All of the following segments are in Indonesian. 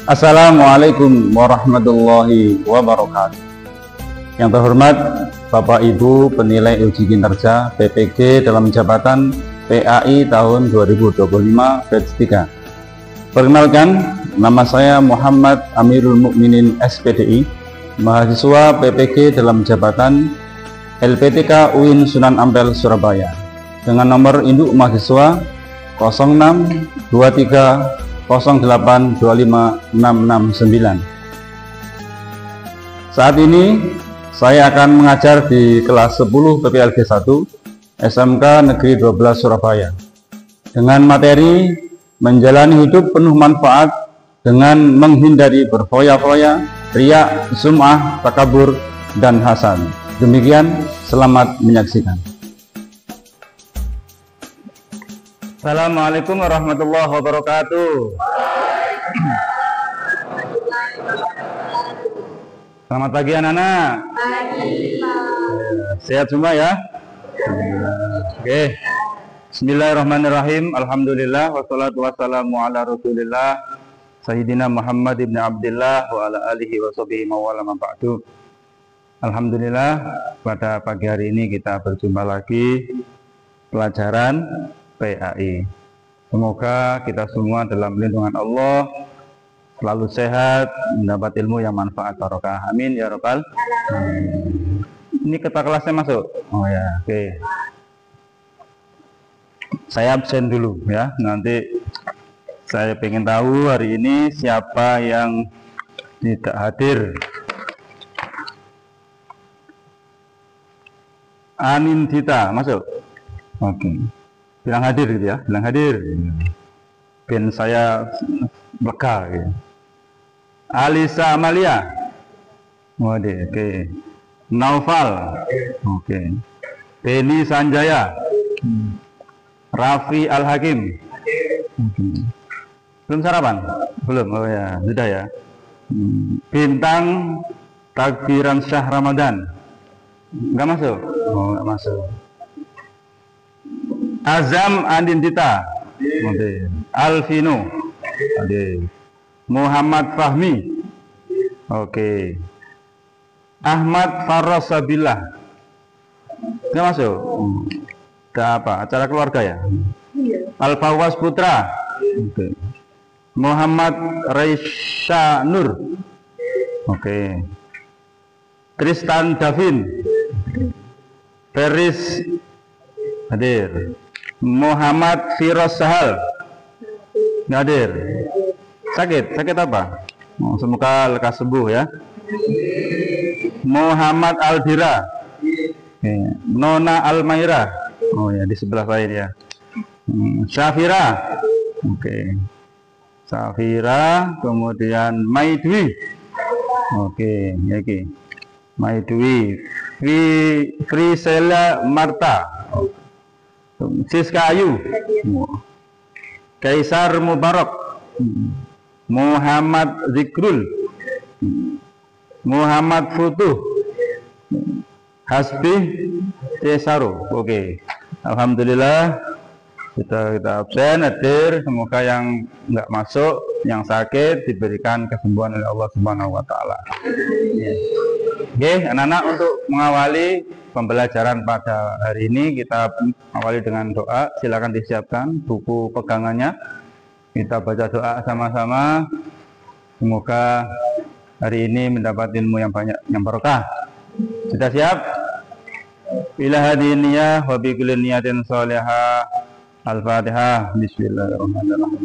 Assalamualaikum warahmatullahi wabarakatuh. Yang terhormat Bapak Ibu penilai uji kinerja PPG dalam jabatan PAI tahun 2025 batch 3. Perkenalkan, nama saya Muhammad Amirul Mukminin SPDI, mahasiswa PPG dalam jabatan LPTK UIN Sunan Ampel Surabaya, dengan nomor induk mahasiswa 0623082569. Saat ini saya akan mengajar di kelas 10 PPLG 1 SMK Negeri 12 Surabaya dengan materi menjalani hidup penuh manfaat dengan menghindari berfoya-foya, riya, sum'ah, takabur, dan hasad. Demikian, selamat menyaksikan. Assalamualaikum warahmatullahi wabarakatuh. Selamat pagi anak-anak. Sehat semua ya? Oke. Bismillahirrahmanirrahim. Alhamdulillah wassalatu wassalamu ala Rasulillah Sayyidina Muhammad ibn Abdillah wa ala alihi wa sahbihi mawala ba'du. Alhamdulillah, pada pagi hari ini kita berjumpa lagi pelajaran PAI. Semoga kita semua dalam lindungan Allah selalu sehat, mendapat ilmu yang manfaat barokah. Amin ya rabbal alamin. Ini kata kelasnya masuk? Oh ya, oke. Saya absen dulu ya. Nanti saya pengen tahu hari ini siapa yang tidak hadir. Anindita masuk? Oke. Bilang hadir gitu ya, bilang hadir. Ben saya lega gitu. Alisa Amalia. Waduh, oke. Naufal. Oke. Beni Sanjaya. Raffi Al-Hakim. Belum sarapan? Belum. Oh ya, sudah ya. Bintang Takbiran Syah Ramadan. Enggak masuk? Oh, enggak masuk. Azam Andindita. Oke. Alvino. Oke. Muhammad Fahmi. Oke. Ahmad Farrosabillah. Enggak masuk? Ada apa? Acara keluarga ya? Al-Fawaz Putra. Oke. Muhammad Raisya Nur. Oke. Tristan Davin. Feris hadir. Muhammad Firoz Sahal hadir. Sakit apa? Oh, semoga lekas sembuh ya. Muhammad Aldira. Nona Almaira. Oh ya, di sebelah lain ya. Syafira. Oke. Syafira, kemudian Maidwi. Oke, oke. Maidwi. Frisela Marta. Siska Ayu. Kaisar Mubarak. Muhammad Zikrul. Muhammad Futuh. Hasbi Cesaro. Oke. Alhamdulillah kita absen hadir. Semoga yang nggak masuk, yang sakit diberikan kesembuhan oleh Allah Subhanahu wa taala. Oke, anak-anak, untuk mengawali pembelajaran pada hari ini kita awali dengan doa. Silakan disiapkan buku pegangannya. Kita baca doa sama-sama. Semoga hari ini mendapat ilmu yang banyak, yang barokah. Sudah siap? Ila hadhihi niyyah wa bi kulli niyatin shalihah. Al-Fatihah. Bismillahirrahmanirrahim.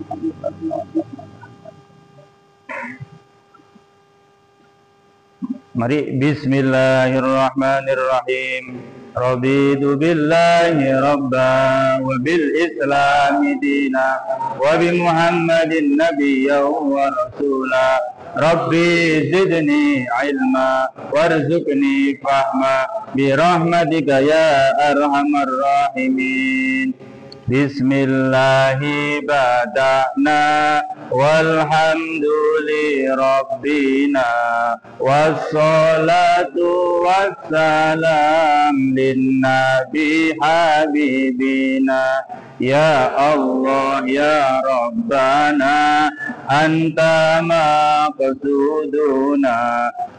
Mari, bismillahirrahmanirrahim. Raditu billahi rabba wa bil islami dina wa bi muhammadin nabiyya wa rasula. Rabbi zidni ilma warzuqni fahma bi rahmatika ya arhamar rahimin. Bismillahi bada'na walhamduli rabbina wassalatu wassalam linnabi habibina. Ya Allah ya Rabbana anta maqsuduna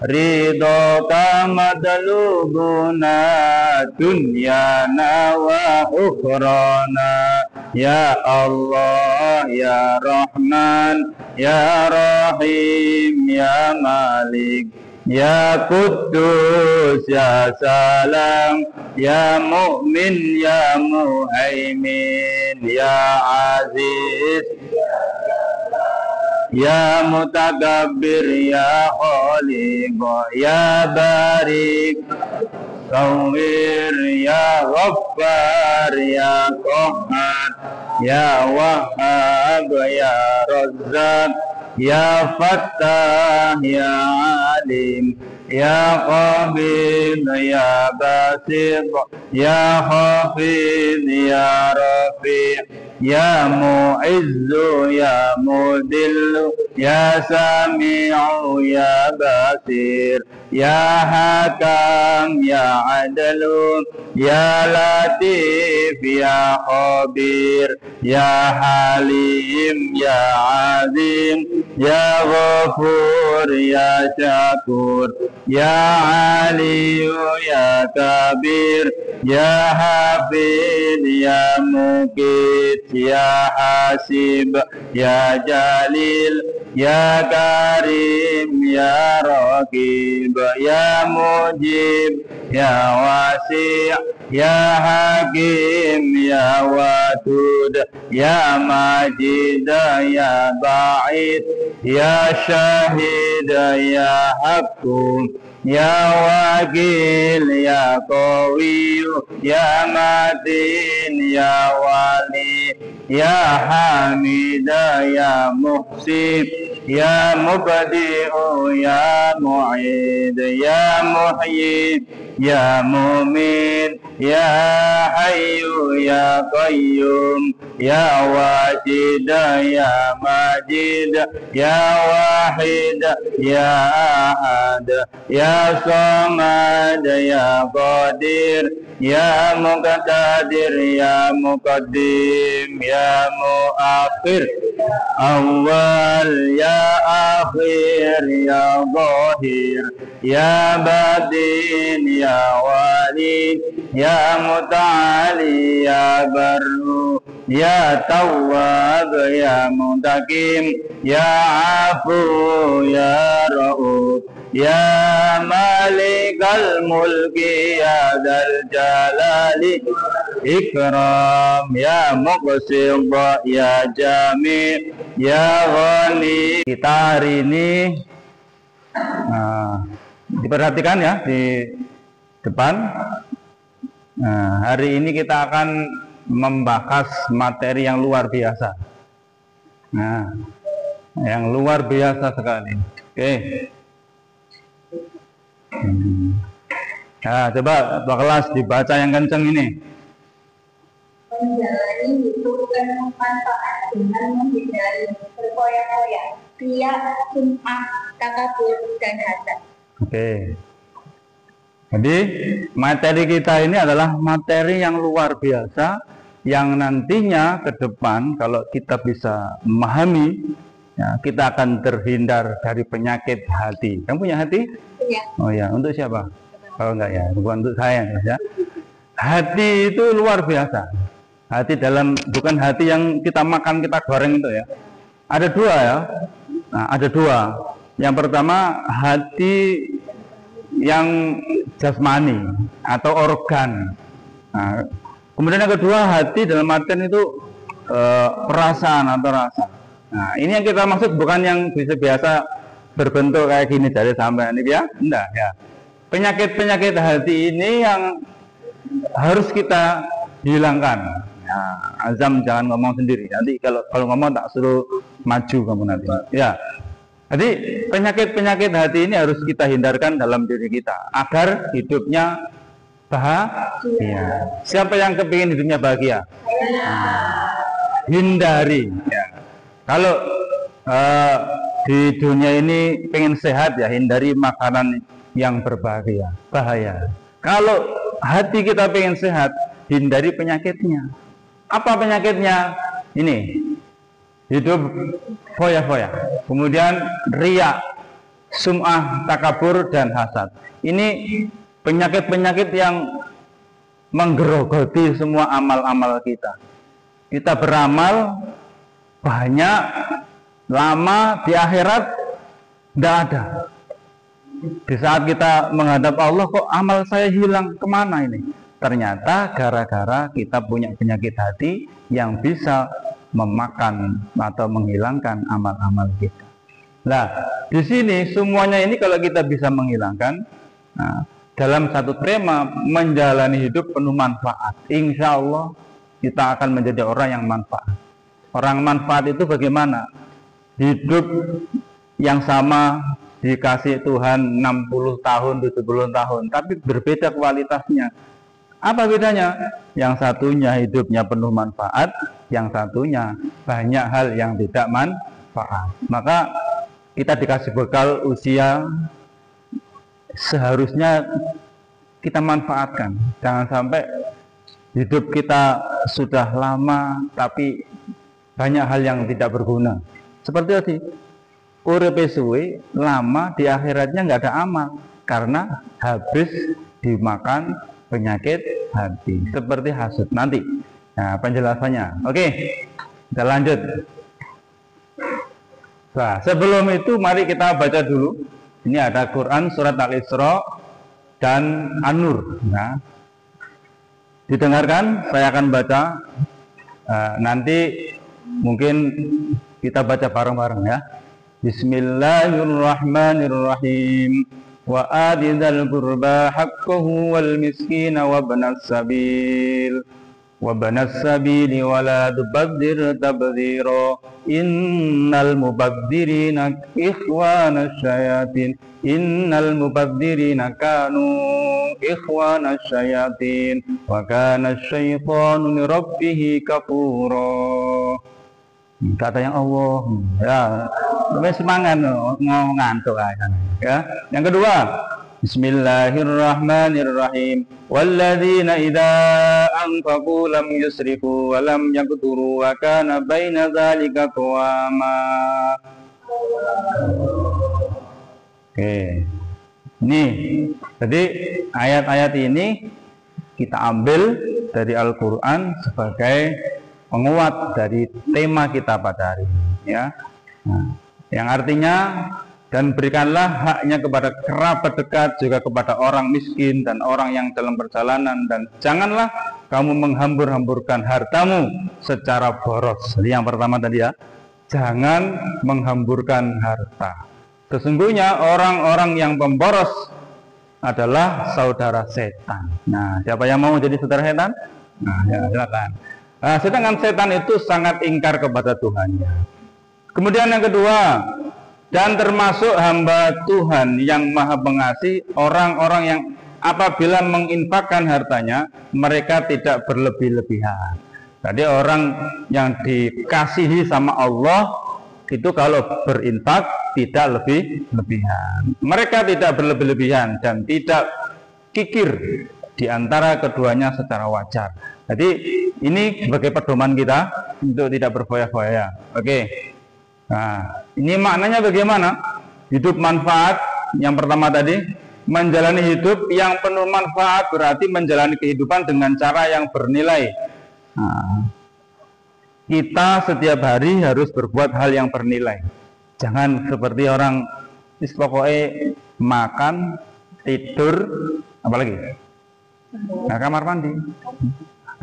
ridhaka madlubuna dunyana wa ukhrana ya Allah ya Rahman ya Rahim ya Malik ya Quddus ya Salam ya Mu'min ya Muhaimin ya Aziz ya Mutakabbir ya Khaliq ya Barik Sawir ya Ghaffar ya Qahhar ya Wahhab ya Razzaq ya Fattah ya Alim ya Qabid ya Basit ya Hafid ya Rafi' ya Mu'izzu ya Mudillu ya Sami'u ya Basir ya Hakam ya Adlu ya Latif ya Khabir ya Halim ya Azim ya Ghafur ya Syakur ya Aliyu ya Kabir ya Hafid ya Mukit ya Hasib ya Jalil ya Karim ya Raqib ya Mujib ya Wasi' ya Hakim ya Wadud ya Majid ya Ba'id ya Syahid ya Hakim ya Wakil ya Qawi ya Matin ya Wali ya Hamid ya Muhsin ya Mubdi'u ya Mu'id ya Muhyi ya Mumin ya Hayyu ya Qayyum ya Wajid ya Majid ya Wahid ya Ahad ya Samad ya Qadir ya Muqtadir ya Muqaddim ya Muakhir awal ya akhir ya zahir ya batin ya wali ya muta'ali ya baru ya tawwab ya muntakim ya afu ya rauf ya malikal mulki ya dal jalali ikram ya muqsid ya jami ya ghani. Kita hari ini diperhatikan ya di depan. Hari ini kita akan membahas materi yang luar biasa. Yang luar biasa sekali. Oke. Coba Pak kelas dibaca yang kenceng ini. Menjalani hidup penuh manfaat dengan menghindari berkoyak-koyak, riya, sum'ah, takabur, dan hasad. Oke. Jadi materi kita ini adalah materi yang luar biasa yang nantinya ke depan kalau kita bisa memahami, ya, kita akan terhindar dari penyakit hati. Kamu punya hati? Iya. Oh ya, untuk siapa? Kalau enggak ya, bukan untuk saya ya. Hati itu luar biasa. Hati dalam bukan hati yang kita makan, kita goreng itu ya. Ada dua ya. Ada dua. Yang pertama hati yang jasmani atau organ. Kemudian yang kedua hati dalam artian itu perasaan atau rasa. Ini yang kita maksud bukan yang biasa berbentuk kayak gini dari sampai ini ya, enggak ya. Penyakit-penyakit hati ini yang harus kita hilangkan. Azam jangan ngomong sendiri. Nanti kalau ngomong tak suruh maju kamu nanti. Ya. Jadi penyakit-penyakit hati ini harus kita hindarkan dalam diri kita agar hidupnya bahagia. Siapa yang kepingin hidupnya bahagia? Hindari. Ya. Kalau di dunia ini pengen sehat ya hindari makanan yang berbahaya. Bahaya. Kalau hati kita pengen sehat, hindari penyakitnya. Apa penyakitnya? Ini hidup foya-foya. Kemudian riya, sum'ah, takabur, dan hasad. Ini penyakit-penyakit yang menggerogoti semua amal-amal kita. Kita beramal banyak, lama, di akhirat tidak ada. Di saat kita menghadap Allah, kok amal saya hilang, kemana ini? Ternyata gara-gara kita punya penyakit hati yang bisa memakan atau menghilangkan amal-amal kita. Nah, di sini semuanya ini kalau kita bisa menghilangkan, nah, dalam satu tema menjalani hidup penuh manfaat, insya Allah kita akan menjadi orang yang manfaat. Orang manfaat itu bagaimana? Hidup yang sama dikasih Tuhan 60 tahun, 70 tahun, tapi berbeda kualitasnya. Apa bedanya? Yang satunya hidupnya penuh manfaat, yang satunya banyak hal yang tidak manfaat. Maka kita dikasih bekal usia, seharusnya kita manfaatkan. Jangan sampai hidup kita sudah lama tapi banyak hal yang tidak berguna. Seperti tadi, uripe suwe lama, di akhiratnya nggak ada amal karena habis dimakan penyakit hati seperti hasud nanti. Nah, penjelasannya. Oke, kita lanjut. Nah, sebelum itu mari kita baca dulu. Ini ada Quran surat Al-Isra dan An-Nur. Nah, didengarkan, saya akan baca. Nanti mungkin kita baca bareng-bareng ya. Bismillahirrahmanirrahim. Wa adizal qurba haqqahu wal miskina wa banas sabil wa la tubadzir tabdzira innal mubadzirina ikhwana syayatin kanu ikhwana syayatin wa kana syaitanu li rabbih kafura. Katanya Allah ya, semangat ngantuk aja ya. Yang kedua, Bismillahirrahmanirrahim. Walladzina idza anfaqu lam yusrifu wa lam yaqturu wa kana baina dzalika qawama. Oke. Nih, jadi ayat-ayat ini kita ambil dari Al-Qur'an sebagai penguat dari tema kita pada hari ini ya. Nah, yang artinya, dan berikanlah haknya kepada kerabat dekat, juga kepada orang miskin dan orang yang dalam perjalanan, dan janganlah kamu menghambur-hamburkan hartamu secara boros. Jadi yang pertama tadi ya, jangan menghamburkan harta. Sesungguhnya orang-orang yang pemboros adalah saudara setan. Nah, siapa yang mau jadi saudara setan? Nah, ya, silakan. Nah, sedangkan setan itu sangat ingkar kepada Tuhannya. Kemudian yang kedua, dan termasuk hamba Tuhan yang maha pengasih, orang-orang yang apabila menginfakkan hartanya, mereka tidak berlebih-lebihan. Jadi orang yang dikasihi sama Allah, itu kalau berinfak tidak lebih-lebihan. Mereka tidak berlebih-lebihan dan tidak kikir di antara keduanya secara wajar. Jadi ini sebagai pedoman kita untuk tidak berfoya-foya. Oke. Nah, ini maknanya bagaimana? Hidup manfaat yang pertama tadi, menjalani hidup yang penuh manfaat berarti menjalani kehidupan dengan cara yang bernilai. Nah, kita setiap hari harus berbuat hal yang bernilai. Jangan seperti orang pokoknya makan, tidur, apalagi? Nah, kamar mandi.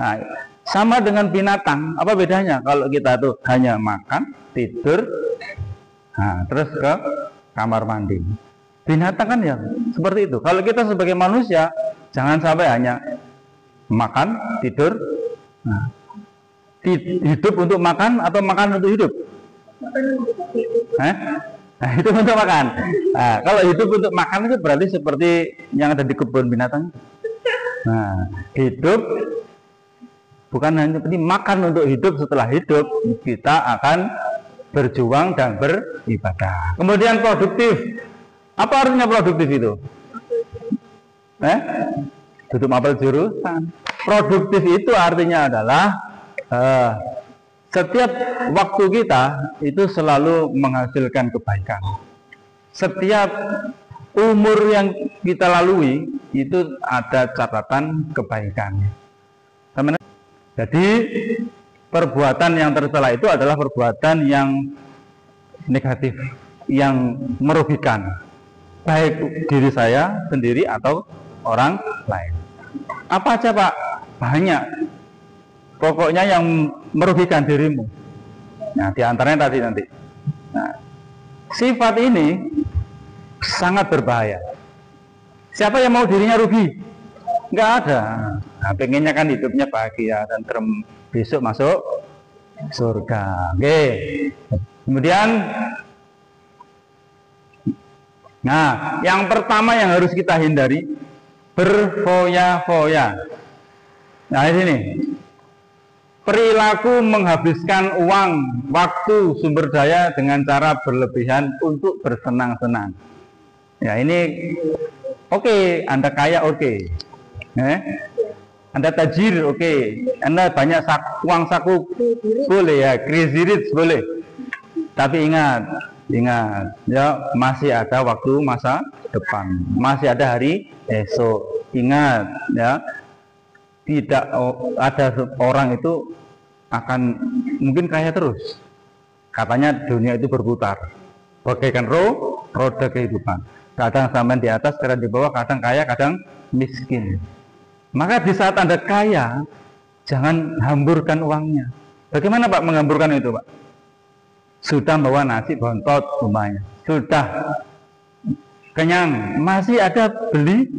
Nah, sama dengan binatang, apa bedanya kalau kita tuh hanya makan, tidur, nah, terus ke kamar mandi. Binatang kan ya seperti itu. Kalau kita sebagai manusia, jangan sampai hanya makan, tidur, nah, hidup untuk makan atau makan untuk hidup? Nah, itu untuk makan. Nah, kalau hidup untuk makan itu berarti seperti yang ada di kebun binatang. Nah, hidup bukan hanya seperti makan untuk hidup, setelah hidup kita akan berjuang dan beribadah. Kemudian produktif. Apa artinya produktif itu? Tutup apel jurusan. Produktif itu artinya adalah Setiap waktu kita itu selalu menghasilkan kebaikan. Setiap umur yang kita lalui itu ada catatan kebaikan. Jadi perbuatan yang tercela itu adalah perbuatan yang negatif, yang merugikan, baik diri saya sendiri atau orang lain. Apa aja Pak? Banyak. Pokoknya yang merugikan dirimu. Nah, diantaranya tadi nanti. Nah, sifat ini sangat berbahaya. Siapa yang mau dirinya rugi? Nggak ada. Nah, pengennya kan hidupnya bahagia dan besok masuk surga. Oke. Kemudian, nah, yang pertama yang harus kita hindari, berfoya-foya. Nah, di sini. Perilaku menghabiskan uang, waktu, sumber daya dengan cara berlebihan untuk bersenang-senang. Ya ini oke, Anda kaya oke. Anda tajir oke. Anda banyak uang saku boleh ya, crazy rich boleh. Tapi ingat ya masih ada waktu masa depan, masih ada hari esok. Ingat ya. Tidak ada orang itu akan mungkin kaya terus. Katanya dunia itu berputar bagaikan roda kehidupan. Kadang sampai di atas, kadang di bawah, kadang kaya, kadang miskin. Maka di saat Anda kaya, jangan hamburkan uangnya. Bagaimana Pak menghamburkan itu Pak? Sudah bawa nasi bontot rumahnya, sudah kenyang, masih ada beli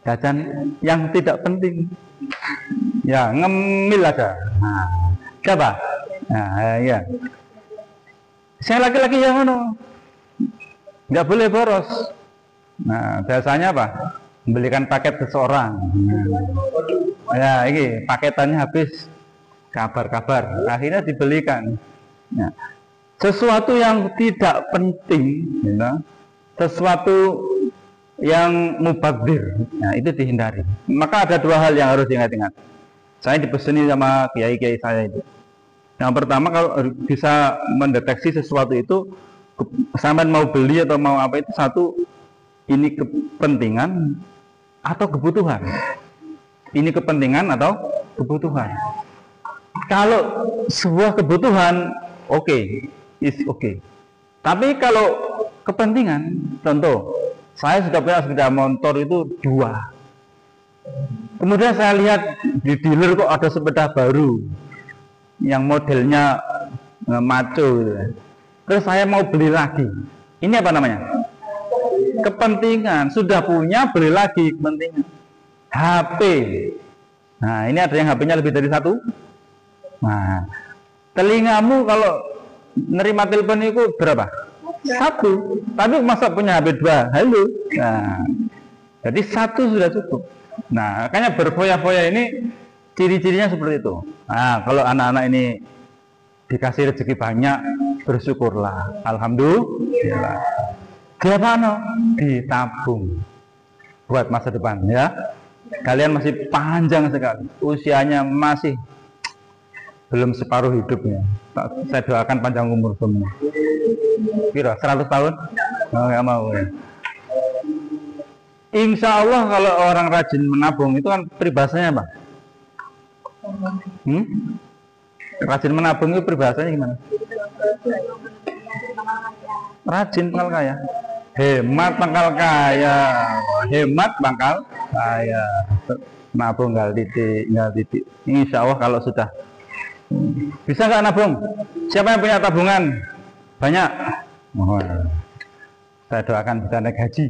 jajan yang tidak penting. Ya, ngemil aja. Nah, siapa? Nah, ya. Saya laki-laki yang mana? Nggak boleh boros. Nah, biasanya apa? Membelikan paket seseorang. Ya, ini paketannya habis. Kabar-kabar. Akhirnya dibelikan. Nah, sesuatu yang tidak penting, ya, sesuatu yang mubazir, nah itu dihindari. Maka ada dua hal yang harus diingat-ingat. Saya dipeseni sama kiai-kiai saya itu. Yang pertama, kalau bisa mendeteksi sesuatu itu, sampai mau beli atau mau apa itu, satu, ini kepentingan atau kebutuhan. Ini kepentingan atau kebutuhan. Kalau sebuah kebutuhan, oke, is oke. Tapi kalau kepentingan, contoh, saya sudah punya sepeda motor itu 2. Kemudian saya lihat di dealer kok ada sepeda baru yang modelnya maco gitu. Terus saya mau beli lagi. Ini apa namanya? Kepentingan. Sudah punya, beli lagi, kepentingan. HP. Nah, ini ada yang HP-nya lebih dari 1. Nah, telingamu kalau nerima telepon itu berapa? 1, tapi masa punya HP 2? Halo. Nah, jadi 1 sudah cukup. Nah, makanya berfoya-foya ini ciri-cirinya seperti itu. Nah, kalau anak-anak ini dikasih rezeki banyak, bersyukurlah. Alhamdulillah. Gimana? Ditabung buat masa depan ya. Kalian masih panjang sekali, usianya masih belum separuh hidupnya. Saya doakan panjang umur semua. Kira 100 tahun? Oh, nggak mau ya. Insya Allah kalau orang rajin menabung itu kan peribahasanya apa? Rajin menabung itu peribahasanya gimana? Rajin bakal kaya. Hemat bakal kaya. Hemat bakal kaya. Nabung nggak titik. Insya Allah kalau sudah. Bisa nggak nabung? Siapa yang punya tabungan? Banyak. Mohon. Saya doakan bisa naik haji.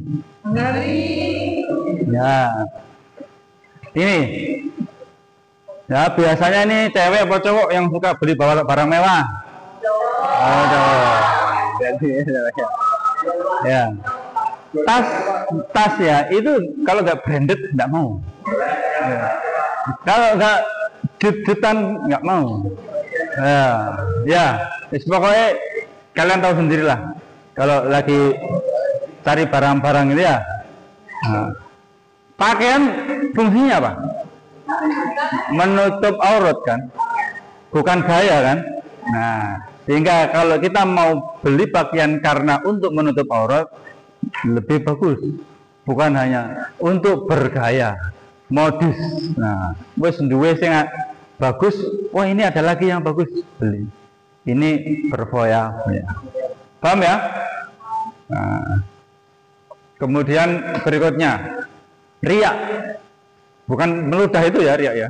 Ya. Ini. Ya biasanya ini cewek atau cowok yang suka beli barang mewah. Oh, ya. Tas ya itu kalau nggak branded nggak mau. Ya. Kalau nggak jutaan nggak mau. Ya. Pokoknya kalian tahu sendirilah. Kalau lagi cari barang-barang itu ya. Nah, pakaian fungsinya apa? Menutup aurat kan. bukan gaya kan? Nah, sehingga kalau kita mau beli pakaian karena untuk menutup aurat lebih bagus, bukan hanya untuk bergaya, modis. Nah, wis duwe sing bagus, wah ini ada lagi yang bagus, beli. Ini berfoya-foya. Paham ya? Nah, kemudian berikutnya riak. Bukan meludah itu ya riak ya.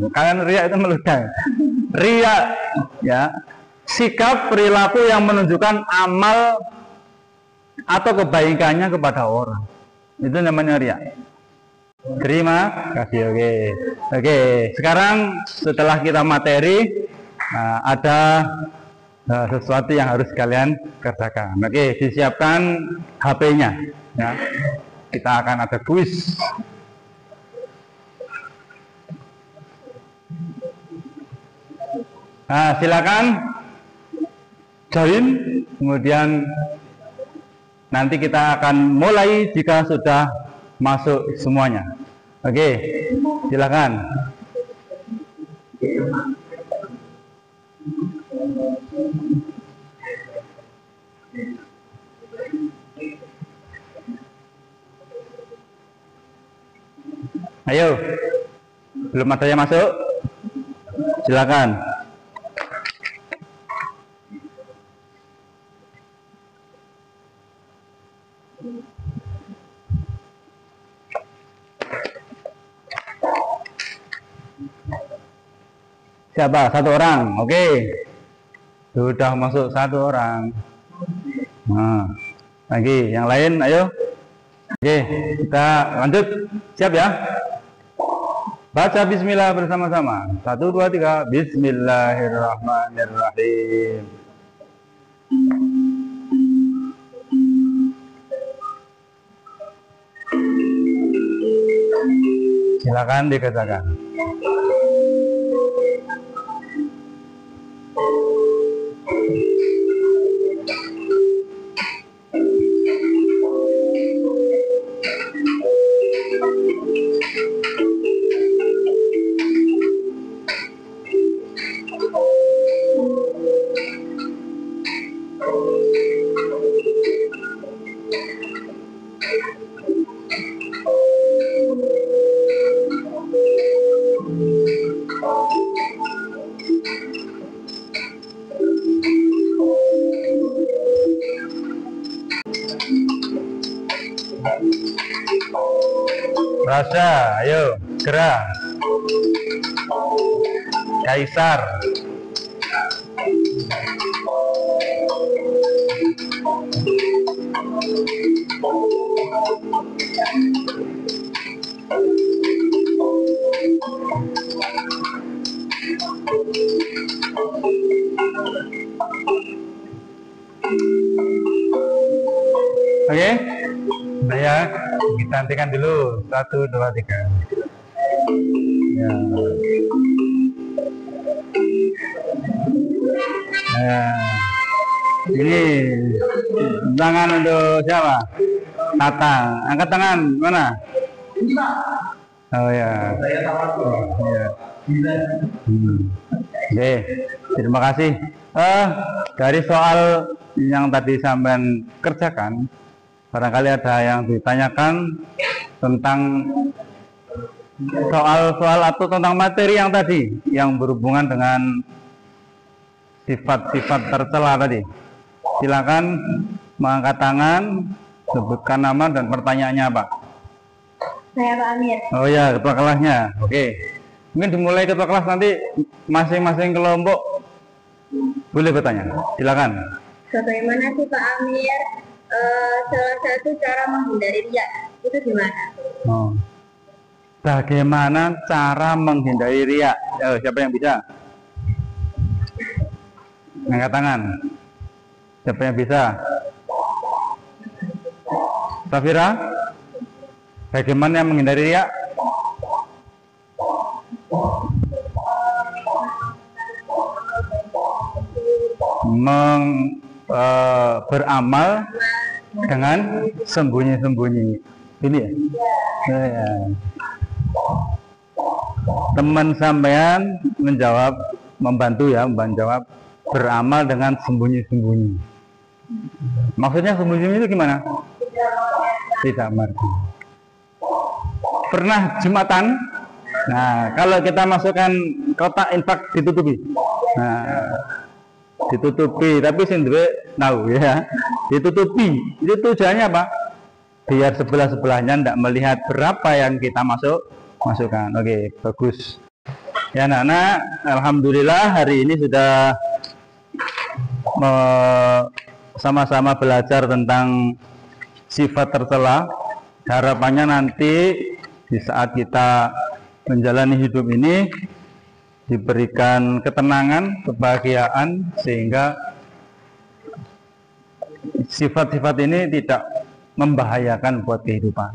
Kalian riak itu meludah. Riak ya, sikap perilaku yang menunjukkan amal atau kebaikannya kepada orang. Itu namanya riak. Terima kasih. Oke. Sekarang setelah kita materi, ada sesuatu yang harus kalian kerjakan. Oke, disiapkan HP-nya. Ya. Kita akan ada kuis. Nah, silakan join, kemudian nanti kita akan mulai jika sudah masuk semuanya. Oke, silakan. Ayo, belum ada yang masuk? Silakan. Siapa? Satu orang. Oke. Sudah masuk satu orang. Nah, lagi yang lain, ayo. Oke, kita lanjut. Siap ya? Baca bismillah bersama-sama. 1, 2, 3. Bismillahirrahmanirrahim. Silakan dikerjakan. Rasa, ayo, gerak. Kaisar. Oke, saya kita hentikan dulu. 1, 2, 3. Ya. Ini tangan untuk siapa? Tatang. Angkat tangan mana? Oh ya. Ya. Oke, terima kasih. Dari soal yang tadi sampean kerjakan, barangkali ada yang ditanyakan tentang soal-soal atau tentang materi yang tadi yang berhubungan dengan sifat-sifat tercela tadi. Silakan mengangkat tangan, sebutkan nama dan pertanyaannya apa. Saya Pak Amir. Oh ya, ketua kelasnya. Oke. Mungkin dimulai ketua kelas, nanti masing-masing kelompok boleh bertanya. Silakan. Bagaimana sih Pak Amir salah satu cara menghindari riya itu gimana? Oh. Bagaimana cara menghindari riya? Siapa yang bisa? Angkat tangan. Siapa yang bisa? Safira? Bagaimana menghindari riya? Beramal dengan sembunyi-sembunyi. Ini ya? Ya. Teman sampean menjawab membantu jawab, beramal dengan sembunyi-sembunyi. Maksudnya sembunyi-sembunyi itu gimana? Tidak mengerti. Pernah Jumatan? Nah, kalau kita masukkan kotak infak ditutupi. Nah, ditutupi, tapi sing duwe tahu ya. Ditutupi. Itu tujuannya apa? Biar sebelah-sebelahnya tidak melihat berapa yang kita masukkan. Oke, bagus. Ya, anak-anak, alhamdulillah hari ini sudah sama-sama belajar tentang sifat tercela. Harapannya nanti di saat kita menjalani hidup ini diberikan ketenangan, kebahagiaan, sehingga sifat-sifat ini tidak membahayakan buat kehidupan.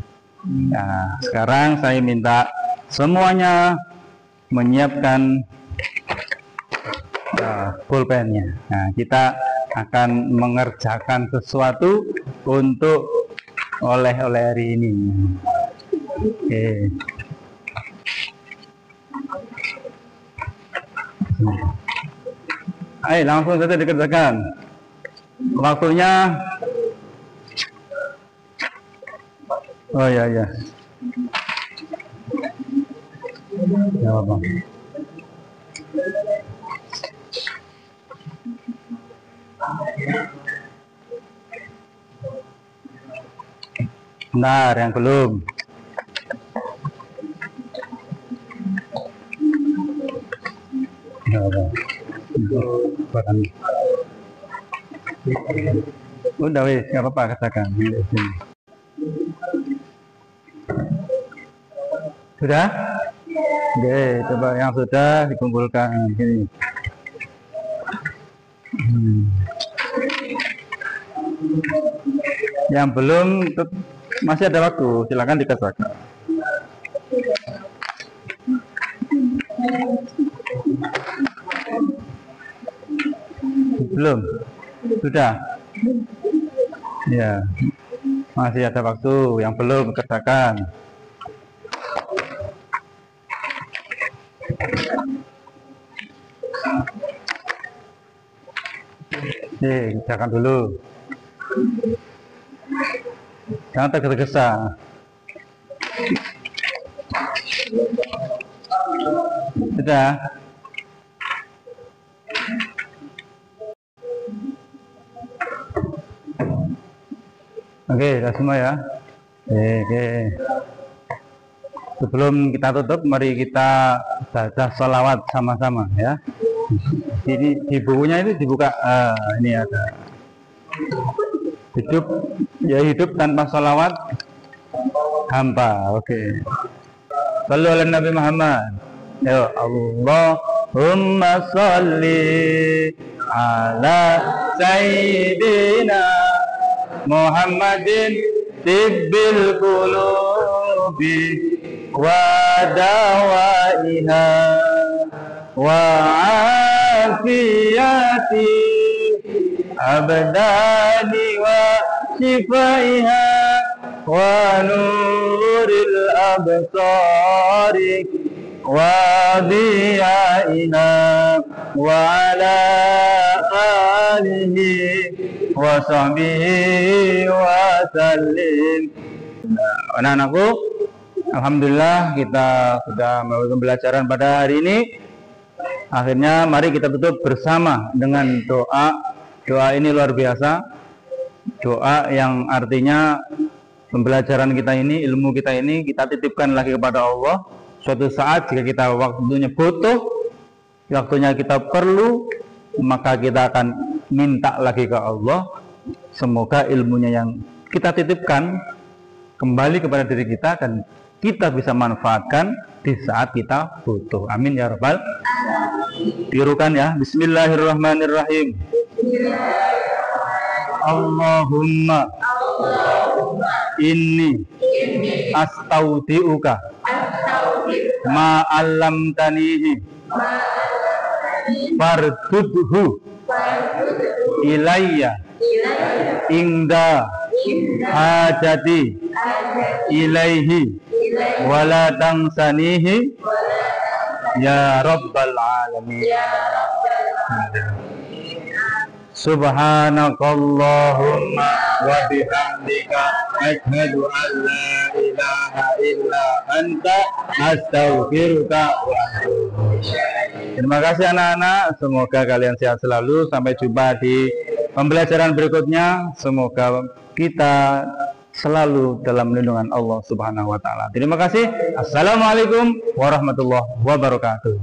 Nah, sekarang saya minta semuanya menyiapkan pulpennya. Nah, kita akan mengerjakan sesuatu untuk oleh-oleh hari ini. Oke. Ayo langsung saja dikerjakan. Waktunya. Oh ya. Ya apa? Benar, yang belum. Ya apa? Udah wis, nggak apa-apa katakan. Sudah? Oke, coba yang sudah dikumpulkan sini. Yang belum masih ada waktu, silakan dikerjakan. Belum? Sudah? Ya, masih ada waktu. Yang belum kerjakan. Kerjakan dulu. Jangan tergesa-gesa. Sudah? Oke, sudah semua ya. Oke. Sebelum kita tutup, mari kita baca sholawat sama-sama ya. Di bukunya itu dibuka. Ini ada. Hidup tanpa sholawat hampa. Oke. Shallu ala Nabi Muhammad. Ya Allahumma sholli ala Sayyidina Muhammadin tibbil qulubi wa dawaiha wa afiyati abdani wa shifaiha wa nuril absari wa diyaiha wa ala alihi wa sahbihi wa sallim. Anak-anakku, alhamdulillah kita sudah melakukan pembelajaran pada hari ini. Akhirnya mari kita tutup bersama dengan doa. Doa ini luar biasa. Doa yang artinya pembelajaran kita ini, ilmu kita ini kita titipkan lagi kepada Allah. Suatu saat jika kita waktunya butuh, waktunya kita perlu, maka kita akan minta lagi ke Allah. Semoga ilmunya yang kita titipkan kembali kepada diri kita dan kita bisa manfaatkan di saat kita butuh. Amin ya rabbal. Tirukan ya. Bismillahirrahmanirrahim. Allahumma inni astaudiuka ma 'allamtanihi fardudhu ilayya ingda hajati ilaihi wala tangsanihi ya rabbal alamin. Subhanakallahumma wa bihamdika asyhadu an la ilaha illa anta astaghfiruka wa atubu ilaik. Terima kasih anak-anak, semoga kalian sehat selalu. Sampai jumpa di pembelajaran berikutnya. Semoga kita selalu dalam lindungan Allah Subhanahu wa taala. Terima kasih. Assalamualaikum warahmatullahi wabarakatuh.